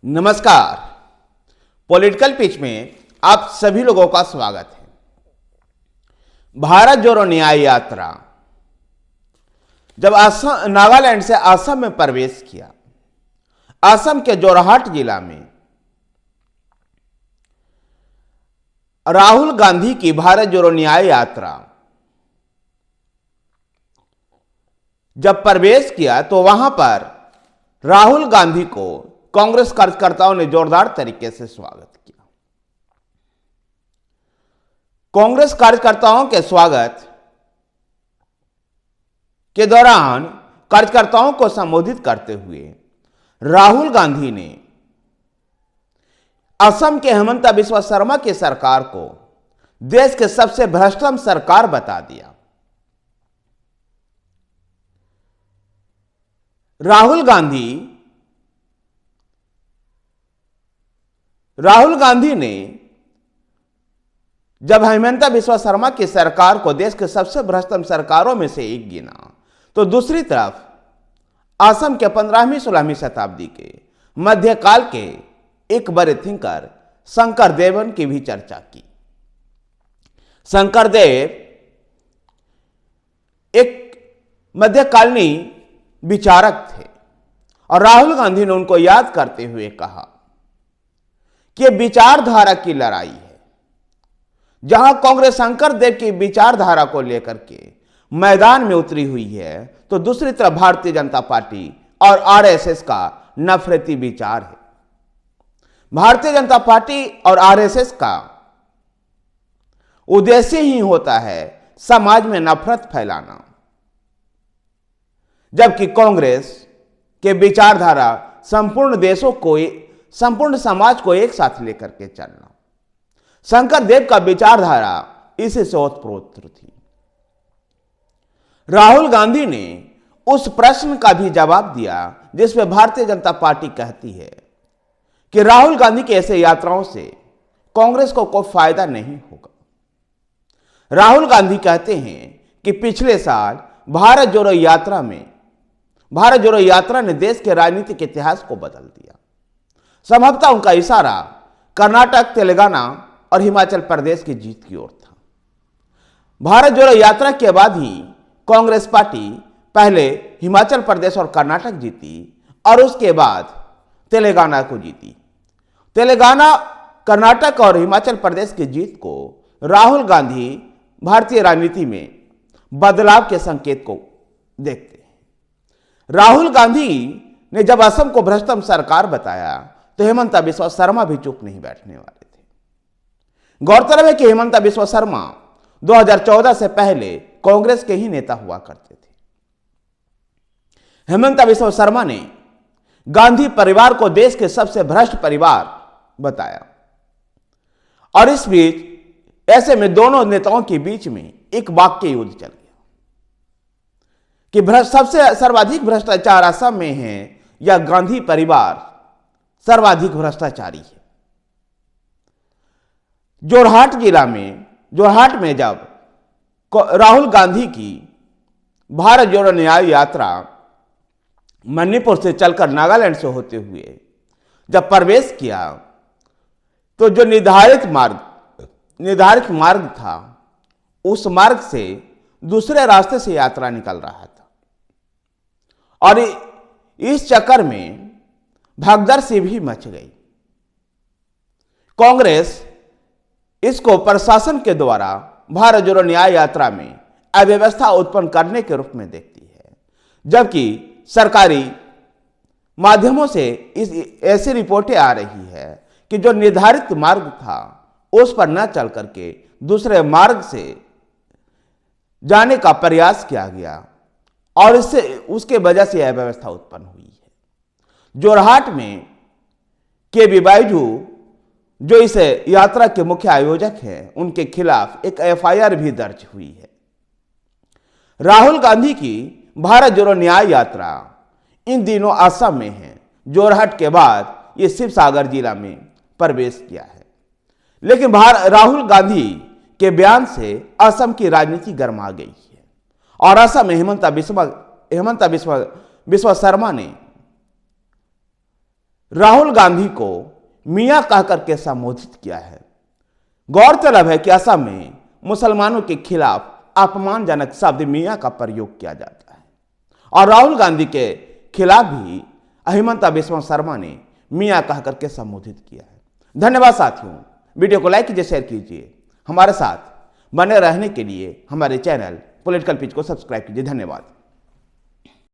नमस्कार। Political pitch में आप सभी लोगों का स्वागत है। भारत जोड़ो न्याय यात्रा जब नागालैंड से असम में प्रवेश किया, असम के जोरहाट जिला में राहुल गांधी की भारत जोड़ो न्याय यात्रा जब प्रवेश किया तो वहां पर राहुल गांधी को कांग्रेस कार्यकर्ताओं ने जोरदार तरीके से स्वागत किया। कांग्रेस कार्यकर्ताओं के स्वागत के दौरान कार्यकर्ताओं को संबोधित करते हुए राहुल गांधी ने असम के हेमंत बिस्वा शर्मा की सरकार को देश के सबसे भ्रष्टतम सरकार बता दिया। राहुल गांधी ने जब हेमंत बिस्वा शर्मा की सरकार को देश के सबसे भ्रष्टतम सरकारों में से एक गिना, तो दूसरी तरफ असम के 15वीं 16वीं शताब्दी के मध्यकाल के एक बड़े थिंकर शंकर देवन की भी चर्चा की। शंकर देव एक मध्यकालीन विचारक थे और राहुल गांधी ने उनको याद करते हुए कहा कि विचारधारा की लड़ाई है। जहां कांग्रेस शंकर देव की विचारधारा को लेकर के मैदान में उतरी हुई है, तो दूसरी तरफ भारतीय जनता पार्टी और आरएसएस का नफरती विचार है। भारतीय जनता पार्टी और आरएसएस का उद्देश्य ही होता है समाज में नफरत फैलाना, जबकि कांग्रेस के विचारधारा संपूर्ण समाज को एक साथ लेकर के चलना। शंकर देव का विचारधारा इसी से ओतप्रोत थी। राहुल गांधी ने उस प्रश्न का भी जवाब दिया जिसमें भारतीय जनता पार्टी कहती है कि राहुल गांधी की ऐसे यात्राओं से कांग्रेस को कोई फायदा नहीं होगा। राहुल गांधी कहते हैं कि पिछले साल भारत जोड़ो यात्रा ने देश के राजनीतिक इतिहास को बदल दिया। संभवतः उनका इशारा कर्नाटक, तेलंगाना और हिमाचल प्रदेश की जीत की ओर था। भारत जोड़ो यात्रा के बाद ही कांग्रेस पार्टी पहले हिमाचल प्रदेश और कर्नाटक जीती और उसके बाद तेलंगाना को जीती। तेलंगाना, कर्नाटक और हिमाचल प्रदेश की जीत को राहुल गांधी भारतीय राजनीति में बदलाव के संकेत को देखते हैं। राहुल गांधी ने जब असम को भ्रष्टतम सरकार बताया तो हेमंत बिस्वा शर्मा भी चुप नहीं बैठने वाले थे। गौरतलब है कि हेमंत बिस्वा शर्मा 2014 से पहले कांग्रेस के ही नेता हुआ करते थे। हेमंत बिस्वा शर्मा ने गांधी परिवार को देश के सबसे भ्रष्ट परिवार बताया और इस बीच ऐसे में दोनों नेताओं के बीच में एक वाक्य युद्ध चल गया कि सबसे सर्वाधिक भ्रष्टाचार असम में है या गांधी परिवार सर्वाधिक भ्रष्टाचारी है। जोरहाट में जब राहुल गांधी की भारत जोड़ो न्याय यात्रा मणिपुर से चलकर नागालैंड से होते हुए जब प्रवेश किया, तो जो निर्धारित मार्ग था, उस मार्ग से दूसरे रास्ते से यात्रा निकल रहा था और इस चक्कर में भगदड़ से भी मच गई। कांग्रेस इसको प्रशासन के द्वारा भारत जोड़ो न्याय यात्रा में अव्यवस्था उत्पन्न करने के रूप में देखती है, जबकि सरकारी माध्यमों से ऐसी रिपोर्टें आ रही है कि जो निर्धारित मार्ग था उस पर न चल करके दूसरे मार्ग से जाने का प्रयास किया गया और उसके वजह से यह व्यवस्था उत्पन्न हुई है। जोरहाट में के बाइजू जो इस यात्रा के मुख्य आयोजक हैं, उनके खिलाफ एक एफआईआर भी दर्ज हुई है। राहुल गांधी की भारत जोड़ो न्याय यात्रा इन दिनों असम में है। जोरहाट के बाद ये शिवसागर जिला में प्रवेश किया है, लेकिन राहुल गांधी के बयान से असम की राजनीति गर्मा गई है और असम में हेमंत बिस्वा शर्मा ने राहुल गांधी को मियां कहकर के संबोधित किया है। गौरतलब है कि असम में मुसलमानों के खिलाफ अपमानजनक शब्द मियां का प्रयोग किया जाता है और राहुल गांधी के खिलाफ भी हिमंता बिस्वा शर्मा ने मियां कहकर के संबोधित किया है। धन्यवाद साथियों, वीडियो को लाइक कीजिए, शेयर कीजिए। हमारे साथ बने रहने के लिए हमारे चैनल पॉलिटिकल पिच को सब्सक्राइब कीजिए। धन्यवाद।